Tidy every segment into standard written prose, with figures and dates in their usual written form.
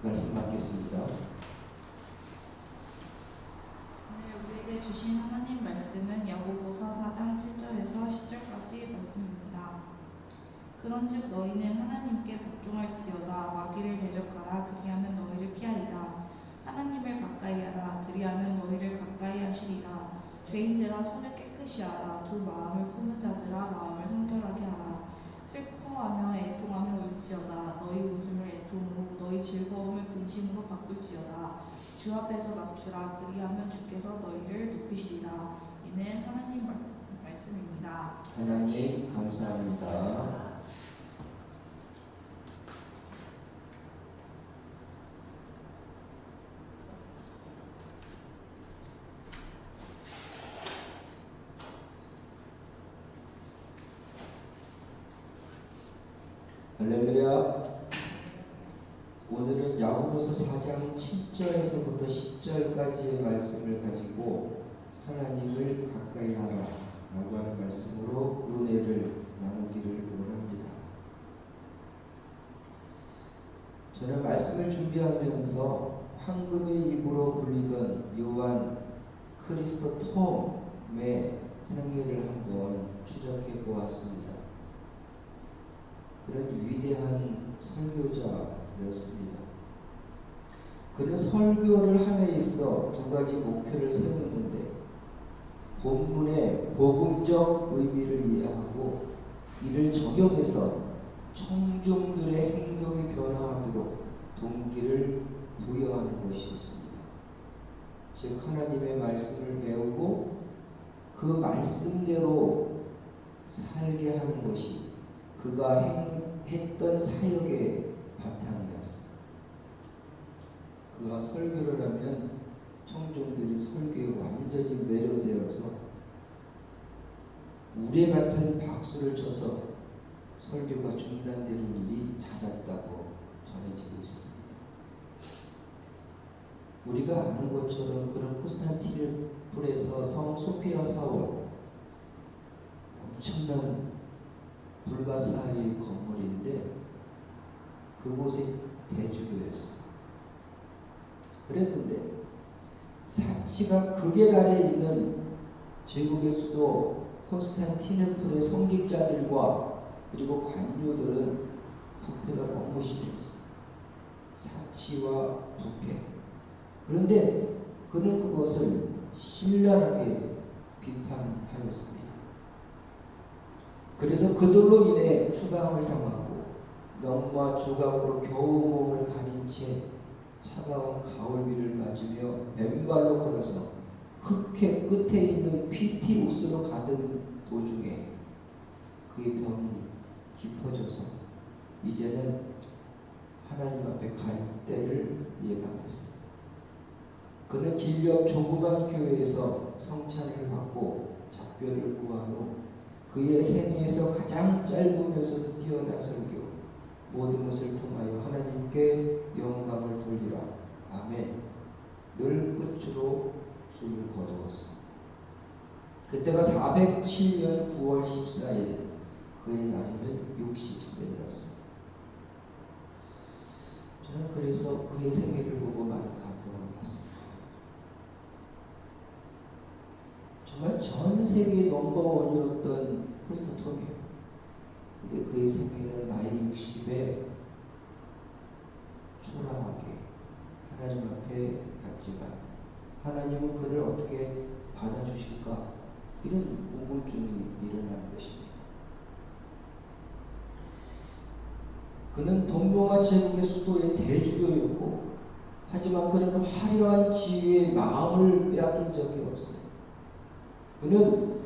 말씀 받겠습니다. 오늘 우리에게 주신 하나님 말씀은 야고보서 4장 7절에서 10절까지 말씀입니다. 그런즉 너희는 하나님께 복종할지어다. 마귀를 대적하라. 그리하면 너희를 피하리라. 하나님을 가까이하라. 그리하면 너희를 가까이 하시리라. 죄인들아 손을 깨끗이 하라. 두 마음을 품은 자들아 마음을 성결하게 하라. 슬퍼하며 애통하며 울지어다. 너희 웃음을 애통으로 너희 즐거움을 근심으로 바꿀지어다. 주 앞에서 낮추라. 그리하면 주께서 너희를 높이시리라. 이는 하나님 말씀입니다. 하나님 감사합니다. 할렐루야. 오늘은 야고보서 4장 7절에서부터 10절까지의 말씀을 가지고 하나님을 가까이 하라 라고 하는 말씀으로 은혜를 나누기를 원합니다. 저는 말씀을 준비하면서 황금의 입으로 불리던 요한 크리스토톰의 생애를 한번 추적해 보았습니다. 그런 위대한 설교자였습니다. 그는 설교를 함에 있어 두 가지 목표를 세웠는데 본문의 복음적 의미를 이해하고 이를 적용해서 청중들의 행동이 변화하도록 동기를 부여하는 것이었습니다. 즉 하나님의 말씀을 배우고 그 말씀대로 살게 하는 것이 그가 했던 사역의 바탕이었습니다. 그가 설교를 하면 청중들이 설교에 완전히 매료되어서 우레 같은 박수를 쳐서 설교가 중단되는 일이 잦았다고 전해지고 있습니다. 우리가 아는 것처럼 그런 콘스탄티노플에서 성 소피아 사원 엄청난 불가사의 건물인데 그곳이 대주교였어. 그랬는데 사치가 극에 달해 있는 제국의 수도 콘스탄티노플의 성직자들과 그리고 관료들은 부패가 너무 심했어. 사치와 부패. 그런데 그는 그것을 신랄하게 비판하였습니다. 그래서 그들로 인해 추방을 당하고 넋과 조각으로 겨우 몸을 가린 채 차가운 가을비를 맞으며 맨발로 걸어서 흑해 끝에 있는 피티우스로 가던 도중에 그의 병이 깊어져서 이제는 하나님 앞에 갈 때를 예감했어. 그는 길 옆 조그만 교회에서 성찬을 받고 작별을 구한 후 그의 생애에서 가장 짧으면서도 뛰어난 설교, 모든 것을 통하여 하나님께 영광을 돌리라. 아멘. 늘 끝으로 숨을 거두었습니다. 그때가 407년 9월 14일, 그의 나이는 60세였습니다. 저는 그래서 그의 생애를 보고 많은 감동을 받습니다. 정말 전 세계 넘버원이었던 크리스토톰이에요. 근데 그의 생애는 나이 60에 초라하게 하나님 앞에 갔지만 하나님은 그를 어떻게 받아주실까? 이런 궁금증이 일어나는 것입니다. 그는 동로마 제국의 수도의 대주교였고 하지만 그는 화려한 지위에 마음을 빼앗긴 적이 없어요. 그는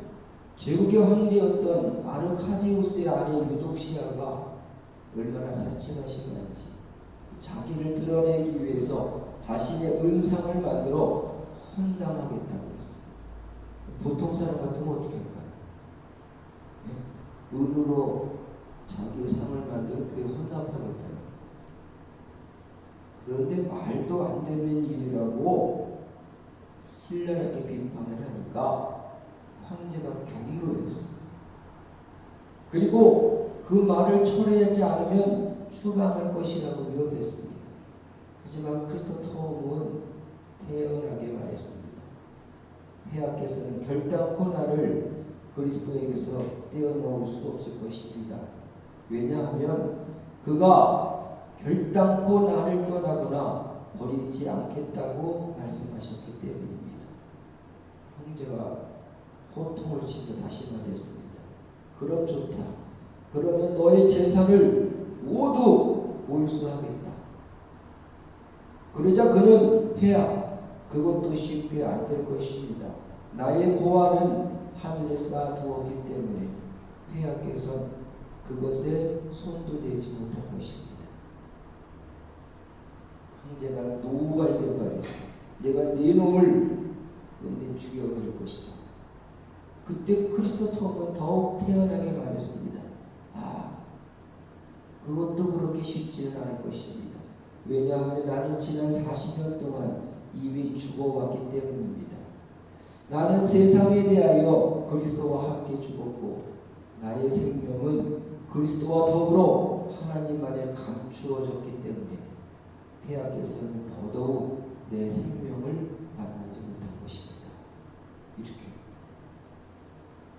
제국의 황제였던 아르카디우스의 아내 유독시아가 얼마나 사치가 심한지 자기를 드러내기 위해서 자신의 은상을 만들어 헌당하겠다고 했어요. 보통 사람 같으면 어떻게 할까요? 네? 은으로 자기의 상을 만들어 그에 헌납하겠다는 거예요. 그런데 말도 안 되는 일이라고 신랄하게 비판을 하니까 황제가 경로했어. 그리고 그 말을 철회하지 않으면 추방할 것이라고 위협했습니다. 하지만 크리스토톰은 태연하게 말했습니다. 폐하께서는 결단코 나를 그리스도에게서 떼어놓을 수 없을 것입니다. 왜냐하면 그가 결단코 나를 떠나거나 버리지 않겠다고 말씀하셨기 때문입니다. 형제가 호통을 치며 다시 말했습니다. 그럼 좋다. 그러면 너의 재산을 모두 몰수하겠다. 그러자 그는 폐하, 그것도 쉽게 안 될 것입니다. 나의 보화는 하늘에 쌓아두었기 때문에 폐하께서 그것에 손도 대지 못할 것입니다. 형제가 노발대발 말했어. 내가 네 놈을 끝내 죽여버릴 것이다. 그때 크리스토톰은 더욱 태연하게 말했습니다. 그것도 그렇게 쉽지는 않을 것입니다. 왜냐하면 나는 지난 40년 동안 이미 죽어왔기 때문입니다. 나는 세상에 대하여 그리스도와 함께 죽었고 나의 생명은 그리스도와 더불어 하나님 안에 감추어졌기 때문에 폐하께서는 더더욱 내 생명을 만나지 못할 것입니다. 이렇게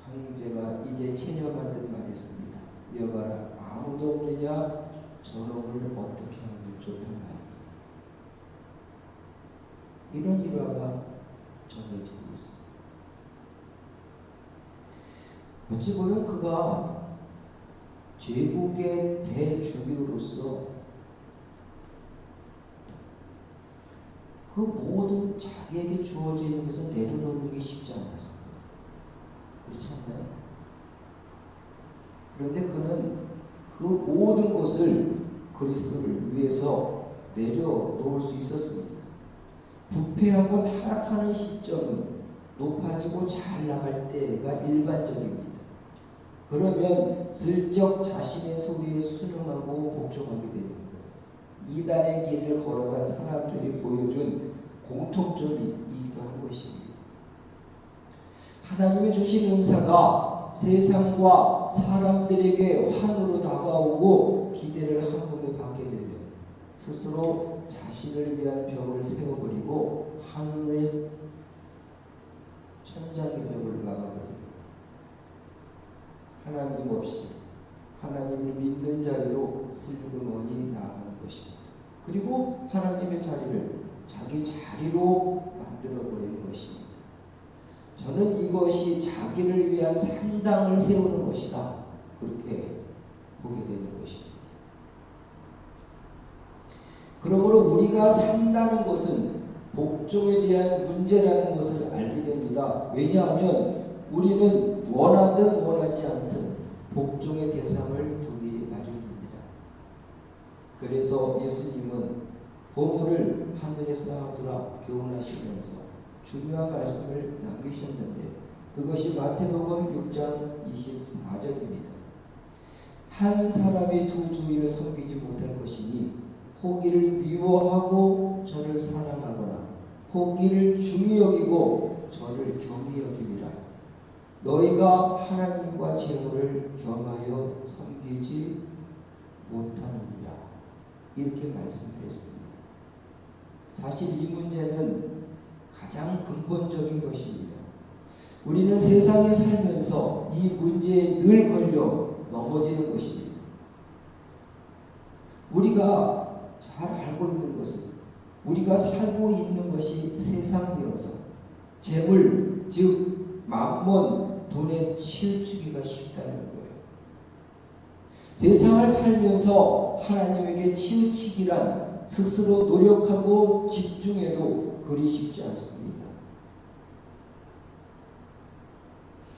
형제가 이제 체념한 듯 말했습니다. 여봐라, 아무도 없느냐? 저놈을 어떻게 하면 좋단 말인가. 이런 일화가 전해지고 있습니다. 어찌 보면 그가 제국의 대주교로서 그 모든 자기에게 주어져 있는 것을 내려놓는 게 쉽지 않았습니다. 그렇지 않나요? 그런데 그는 그 모든 것을 그리스도를 위해서 내려놓을 수 있었습니다. 부패하고 타락하는 시점은 높아지고 잘 나갈 때가 일반적입니다. 그러면 슬쩍 자신의 소리에 순응하고 복종하게 되는 거예요. 이단의 길을 걸어간 사람들이 보여준 공통점이기도 한 것입니다. 하나님이 주신 은사가 세상과 사람들에게 환으로 다가오고 기대를 한 몸에 받게 되면 스스로 자신을 위한 벽을 세워버리고 하늘의 천장의 벽을 막아버리고 하나님 없이 하나님을 믿는 자리로 슬그머니 나아가는 것입니다. 그리고 하나님의 자리를 자기 자리로 만들어버리는 것입니다. 저는 이것이 자기를 위한 상당을 세우는 것이다. 그렇게 보게 되는 것입니다. 그러므로 우리가 산다는 것은 복종에 대한 문제라는 것을 알게 됩니다. 왜냐하면 우리는 원하든 원하지 않든 복종의 대상을 두기 마련입니다. 그래서 예수님은 보물을 하늘에 쌓아두라 교훈하시면서 중요한 말씀을 남기셨는데 그것이 마태복음 6장 24절입니다. 한 사람이 두 주인을 섬기지 못할 것이니 호기를 미워하고 저를 사랑하거나 호기를 중히 여기고 저를 경히 여김이라. 너희가 하나님과 재물을 겸하여 섬기지 못하느니라. 이렇게 말씀을 했습니다. 사실 이 문제는 가장 근본적인 것입니다. 우리는 세상에 살면서 이 문제에 늘 걸려 넘어지는 것입니다. 우리가 잘 알고 있는 것은 우리가 살고 있는 것이 세상이어서 재물, 즉 만몬, 돈에 치우치기가 쉽다는 거예요. 세상을 살면서 하나님에게 치우치기란 스스로 노력하고 집중해도 그리 쉽지 않습니다.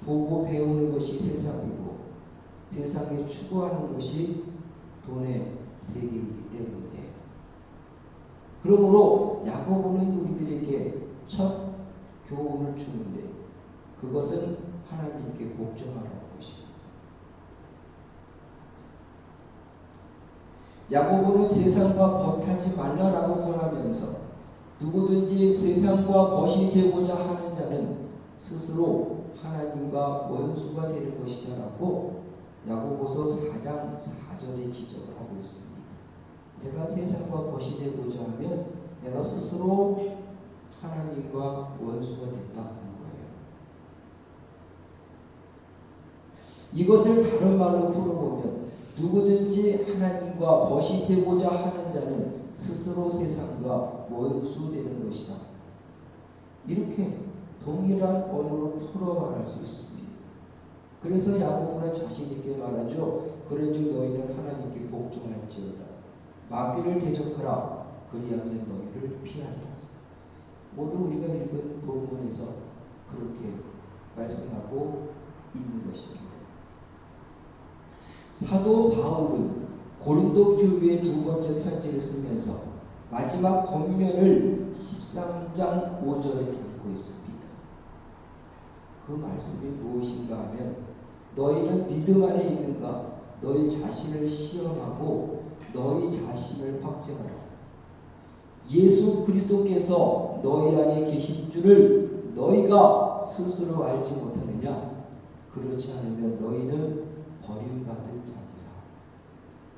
보고 배우는 것이 세상이고 세상에 추구하는 것이 돈의 세계이기 때문에 그러므로 야고보는 우리들에게 첫 교훈을 주는데 그것은 하나님께 복종하라는 것입니다. 야고보는 세상과 벗하지 말라라고 권하면서 누구든지 세상과 벗이 되고자 하는 자는 스스로 하나님과 원수가 되는 것이다라고 야고보서 4장 4절에 지적을 하고 있습니다. 내가 세상과 벗이 되고자 하면 내가 스스로 하나님과 원수가 됐다는 거예요. 이것을 다른 말로 풀어보면 누구든지 하나님과 벗이 되고자 하는 자는 스스로 세상과 원수 되는 것이다. 이렇게 동일한 언어로 풀어 말할 수 있습니다. 그래서 야고보는 자신 있게 말하죠. 그런즉 너희는 하나님께 복종할지어다. 마귀를 대적하라. 그리하면 너희를 피하리라. 오늘 우리가 읽은 본문에서 그렇게 말씀하고 있는 것입니다. 사도 바울은 고린도 교회의 두 번째 편지를 쓰면서 마지막 권면을 13장 5절에 담고 있습니다. 그 말씀이 무엇인가 하면 너희는 믿음 안에 있는가? 너희 자신을 시험하고 너희 자신을 확증하라. 예수 그리스도께서 너희 안에 계신 줄을 너희가 스스로 알지 못하느냐? 그렇지 않으면 너희는 버림받은 자니라.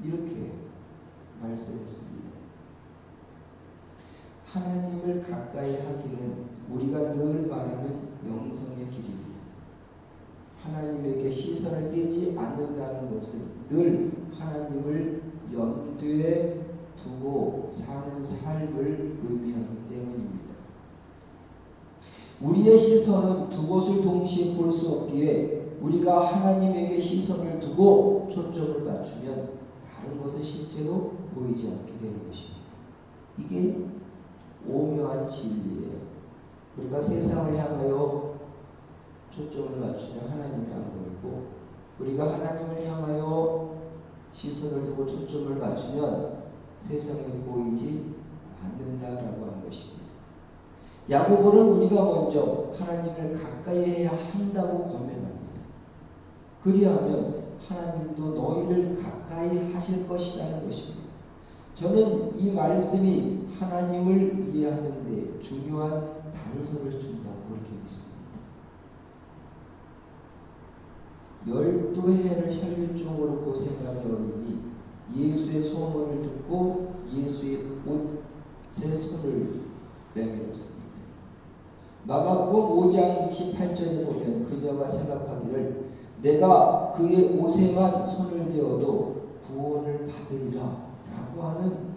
이렇게 말씀했습니다. 하나님을 가까이 하기는 우리가 늘 말하는 영성의 길입니다. 하나님에게 시선을 떼지 않는다는 것은 늘 하나님을 염두에 두고 사는 삶을 의미하기 때문입니다. 우리의 시선은 두 곳을 동시에 볼 수 없기에 우리가 하나님에게 시선을 두고 초점을 맞추면 다른 것은 실제로 보이지 않게 되는 것입니다. 이게 오묘한 진리예요. 우리가 세상을 향하여 초점을 맞추면 하나님이 안 보이고 우리가 하나님을 향하여 시선을 두고 초점을 맞추면 세상이 보이지 않는다라고 하는 것입니다. 야고보는 우리가 먼저 하나님을 가까이 해야 한다고 권면합니다. 그리하면 하나님도 너희를 가까이 하실 것이라는 것입니다. 저는 이 말씀이 하나님을 이해하는 데 중요한 단서를 준다고 그렇게 믿습니다. 12해를 혈류증으로 고생한 여인이 예수의 소문을 듣고 예수의 옷에 손을 내밀었습니다. 마가복음 5장 28절에 보면 그녀가 생각하기를 내가 그의 옷에만 손을 대어도 구원을 받으리라 라고 하는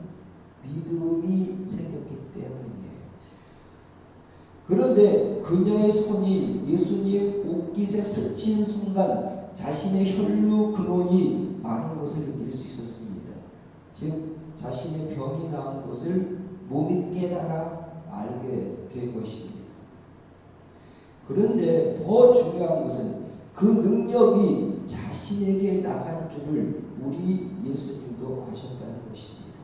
믿음이 생겼기 때문이에요. 그런데 그녀의 손이 예수님 옷깃에 스친 순간 자신의 혈류 근원이 마른 것을 느낄 수 있었습니다. 즉 자신의 병이 나은 것을 몸이 깨달아 알게 된 것입니다. 그런데 더 중요한 것은 그 능력이 자신에게 나간 줄을 우리 예수님도 아셨다는 것입니다.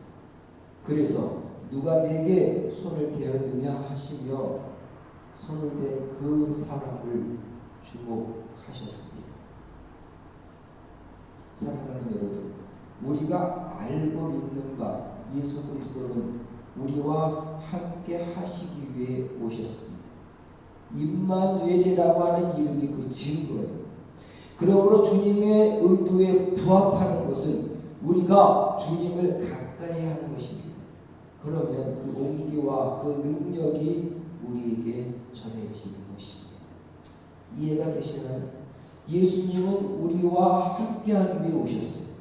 그래서 누가 내게 손을 대었느냐 하시며 손을 댄 그 사람을 주목하셨습니다. 사랑하는 여러분, 우리가 알고 믿는 바 예수 그리스도는 우리와 함께 하시기 위해 오셨습니다. 임마누엘이라고 하는 이름이 그 증거예요. 그러므로 주님의 의도에 부합하는 것은 우리가 주님을 가까이 하는 것입니다. 그러면 그 온기와 그 능력이 우리에게 전해지는 것입니다. 이해가 되시나요? 예수님은 우리와 함께하기 위해 오셨어요.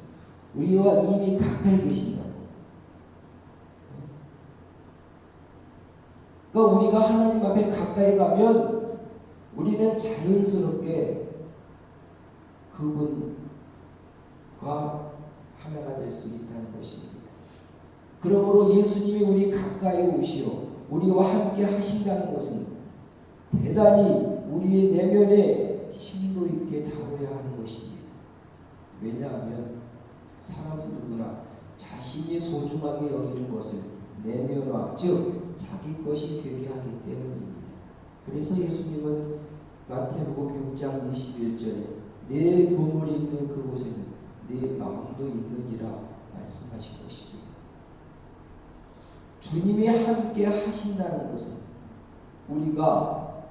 우리와 이미 가까이 계신다고. 그러니까 우리가 하나님 앞에 가까이 가면 우리는 자연스럽게 그분과 하나가 될 수 있다는 것입니다. 그러므로 예수님이 우리 가까이 오시어 우리와 함께 하신다는 것은 대단히 우리의 내면에 심도 있게 다뤄야 하는 것입니다. 왜냐하면 사람은 누구나 자신이 소중하게 여기는 것을 내면화, 즉 자기 것이 되게 하기 때문입니다. 그래서 예수님은 마태복음 6장 21절에 내 보물이 있는 그곳에는 내 마음도 있느니라 말씀하신 것입니다. 주님이 함께 하신다는 것은 우리가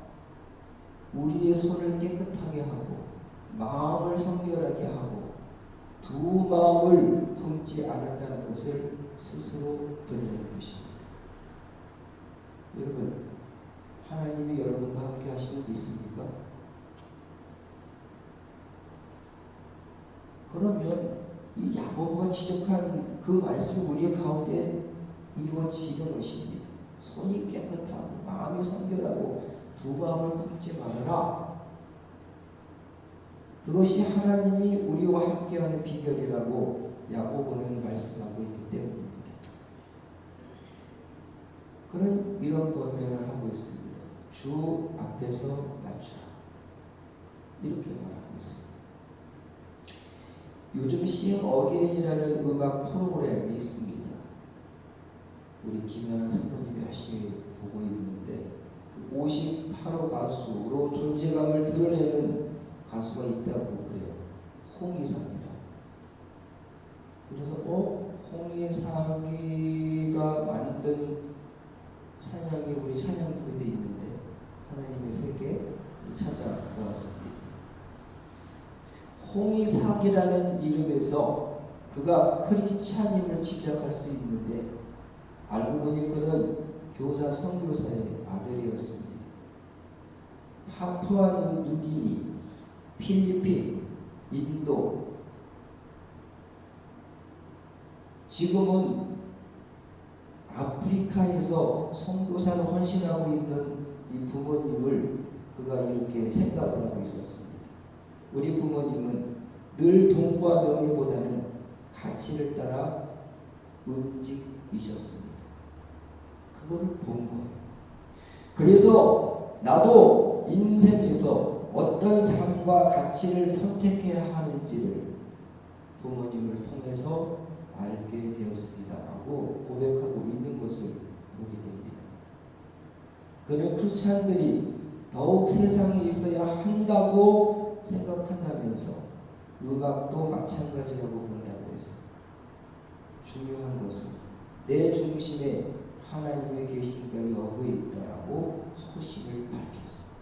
우리의 손을 깨끗하게 하고 마음을 성결하게 하고 두 마음을 품지 않았다는 것을 스스로 드러내는 것입니다. 여러분, 하나님이 여러분과 함께 하시는 게 있습니까? 그러면 이 야고보가 지적한 그 말씀이 우리 가운데 이루어지는 것입니다. 손이 깨끗하고 마음이 성결하고 두 마음을 품지 말아라. 그것이 하나님이 우리와 함께하는 비결이라고 야고보는 말씀하고 있기 때문입니다. 그는 이런 고백을 하고 있습니다. 주 앞에서 낮추라. 이렇게 말하고 있습니다. 요즘 Sing Again이라는 음악 프로그램이 있습니다. 우리 김연아 사모님이 열심히 보고 있는데 58호 가수로 존재감을 드러내는 가수가 있다고 그래요. 홍이상이라. 그래서 홍이상이가 만든 찬양이 우리 찬양팀에 있는데 하나님의 세계 찾아보았습니다. 홍이삭이라는 이름에서 그가 크리스찬임을 짐작할 수 있는데 알고 보니 그는 교사 선교사의 아들이었습니다. 파푸아누기니, 필리핀, 인도, 지금은 아프리카에서 선교사를 헌신하고 있는 이 부모님을 그가 이렇게 생각을 하고 있었습니다. 우리 부모님은 늘 돈과 명예보다는 가치를 따라 움직이셨습니다. 그거를 본 거예요. 그래서 나도 인생에서 어떤 삶과 가치를 선택해야 하는지를 부모님을 통해서 알게 되었습니다. 라고 고백하고 있는 것을 보게 됩니다. 그는 크리스찬들이 더욱 세상에 있어야 한다고 생각한다면서 음악도 마찬가지라고 본다고 했습니다. 중요한 것은 내 중심에 하나님의 계신가 여부에 있다라고 소식을 밝혔습니다.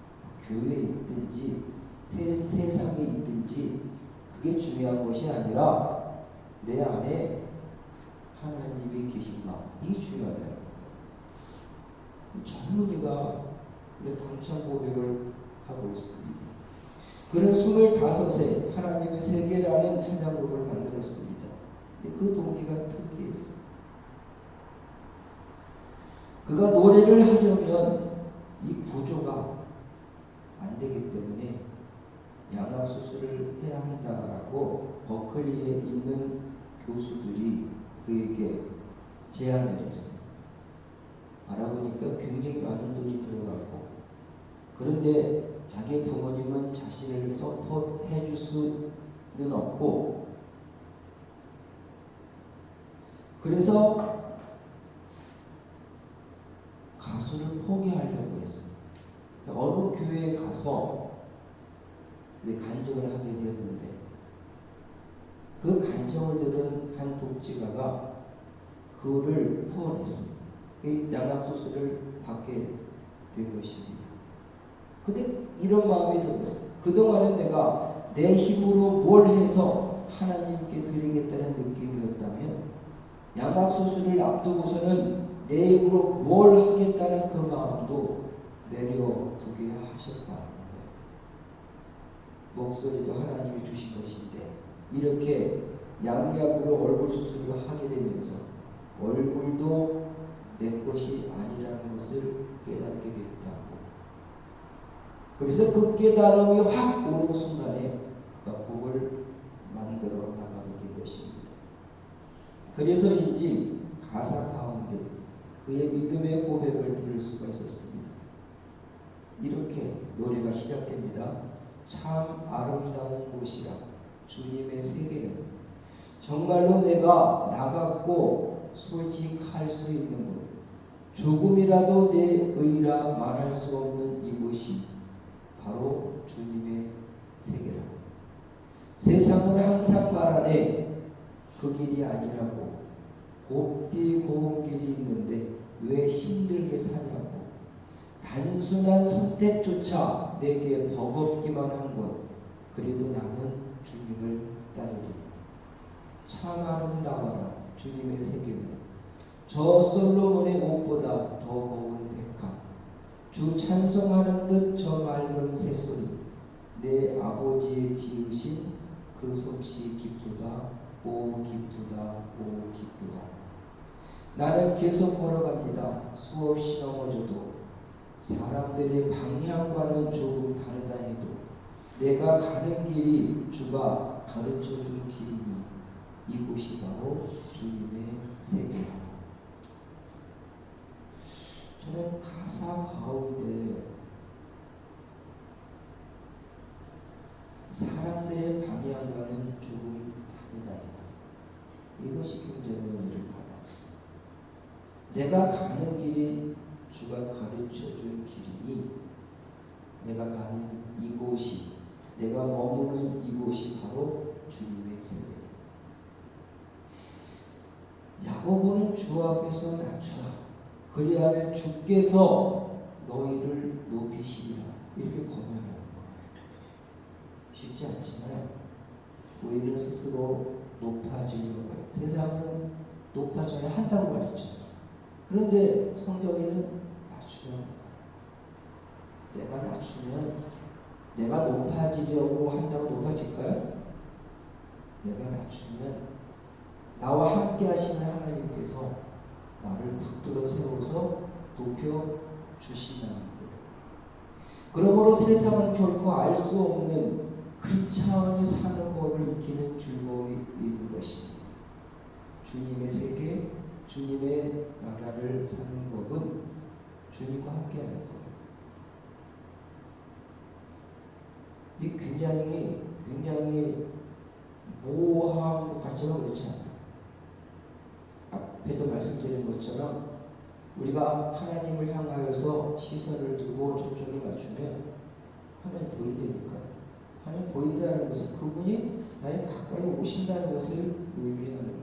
교회에 있든지 세상에 있든지 그게 중요한 것이 아니라 내 안에 하나님이 계신가 이게 중요하다. 젊은이가 당찬 고백을 하고 있습니다. 그는 25세 하나님의 세계라는 찬양곡을 만들었습니다. 근데 그 동기가 특이했어요. 그가 노래를 하려면 이 구조가 안 되기 때문에 양악 수술을 해야 한다라고 버클리에 있는 교수들이 그에게 제안을 했어요. 알아보니까 굉장히 많은 돈이 들어가고 그런데 자기 부모님은 자신을 서포트해 줄 수는 없고 그래서 가수를 포기하려고 했어요. 어느 교회에 가서 간증을 하게 되었는데 그 간증을 들은 한 독지가가 그를 후원했습니다. 양악 수술을 받게 된 것입니다. 근데 이런 마음이 들었어요. 그동안은 내가 내 힘으로 뭘 해서 하나님께 드리겠다는 느낌이었다면 양악 수술을 앞두고서는 내 힘으로 뭘 하겠다는 그 마음도 내려두게 하셨다는 거예요. 목소리도 하나님이 주신 것인데 이렇게 양약으로 얼굴 수술을 하게 되면서 얼굴도 내 것이 아니라는 것을 깨닫게 됐다고. 그래서 그 깨달음이 확 오는 순간에 그가 곡을 만들어 나가게 된 것입니다. 그래서인지 가사 가운데 그의 믿음의 고백을 들을 수가 있었습니다. 이렇게 노래가 시작됩니다. 참 아름다운 곳이라 주님의 세계는 정말로 내가 나갔고 솔직할 수 있는 곳 조금이라도 내 의라 말할 수 없는 이곳이 바로 주님의 세계라. 세상은 항상 말하네 그 길이 아니라고 곱디 고운 길이 있는데 왜 힘들게 사냐고 단순한 선택조차 내게 버겁기만 한 것 그래도 나는 주님을 따르리. 참 아름다워라 주님의 세계는 저 솔로몬의 옷보다 더 고운 백합, 주 찬송하는 듯 저 맑은 새소리, 내 아버지의 지으신 그 솜씨 깊도다, 오 깊도다, 오 깊도다. 나는 계속 걸어갑니다. 수없이 넘어져도 사람들의 방향과는 조금 다르다 해도 내가 가는 길이 주가 가르쳐준 길이니 이곳이 바로 주님의 세계라. 저는 가사 가운데 사람들의 방향과는 조금 다르다 해도 이것이 굉장히 은혜를 받았어. 내가 가는 길이 주가 가르쳐준 길이니 내가 가는 이곳이, 내가 머무는 이곳이 바로 주님의 세계다. 야고보는 주 앞에서 낮추라. 그리하면 주께서 너희를 높이시리라. 이렇게 권면하는 거예요. 쉽지 않지만 우리는 스스로 높아지려고 해요. 세상은 높아져야 한다고 말했죠. 그런데 성경에는 낮추라는 거예요. 내가 낮추면 내가 높아지려고 한다고 높아질까요? 내가 낮추면 나와 함께 하시는 하나님께서 나를 붙들어 세워서 높여 주신다는 거예요. 그러므로 세상은 결코 알 수 없는 그 차원의 사는 법을 익히는 즐거움이 있는 것입니다. 주님의 세계, 주님의 나라를 사는 법은 주님과 함께하는 거예요. 이 굉장히 모호한 것 같지만 그렇지 않아요. 앞에도 말씀드린 것처럼 우리가 하나님을 향하여서 시선을 두고 초점을 맞추면 하나님 보인다니까. 하나님 보인다는 것은 그분이 나에 가까이 오신다는 것을 의미하는 것.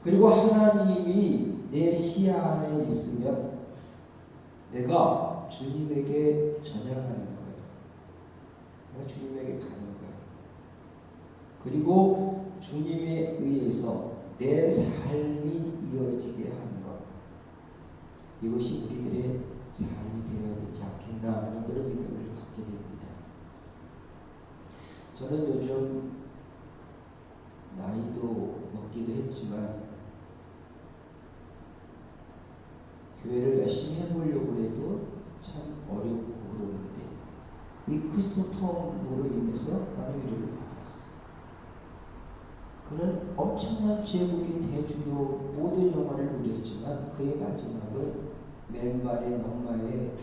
그리고 하나님이 내 시야 안에 있으면 내가 주님에게 전향하는 거예요. 내가 주님에게 가는 거예요. 그리고 주님에 의해서 내 삶이 이어지게 하는 것. 이것이 우리들의 삶이 되어야 되지 않겠나 하는 그런 믿음을 갖게 됩니다. 저는 요즘 나이도 먹기도 했지만 교회를 열심히 해보려고 해도 참 어렵고 그러는데 이 크리스토텀으로 인해서 많은 위로를 받았어요. 그는 엄청난 제국의 대주요 모든 영화를 누렸지만 그의 마지막은 맨발의 넉마에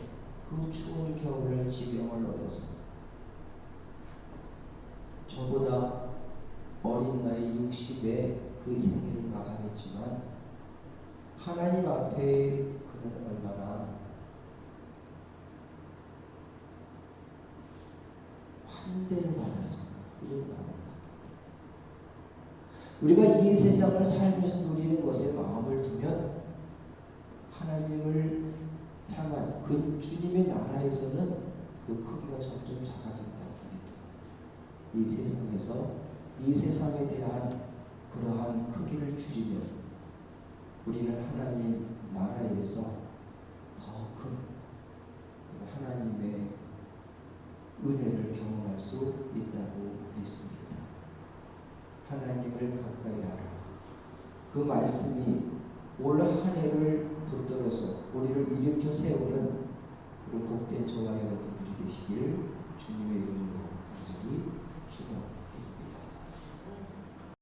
그 추운 겨울을 지병을 얻어서 저보다 어린 나이 60에 그의 생애를 마감했지만 하나님 앞에 그는 얼마나 환대를 받았습니다. 우리가 이 세상을 살면서 누리는 것에 마음을 두면 하나님을 향한 그 주님의 나라에서는 그 크기가 점점 작아진다고 합니다. 이 세상에서 이 세상에 대한 그러한 크기를 줄이면 우리는 하나님 나라에서 더 큰 하나님의 은혜를 경험할 수 있다고 믿습니다. 하나님을 가까이 하라. 그 말씀이 올 한 해를 붙들어서 우리를 일으켜 세우는 그런 복된 저와 여러분들이 되시기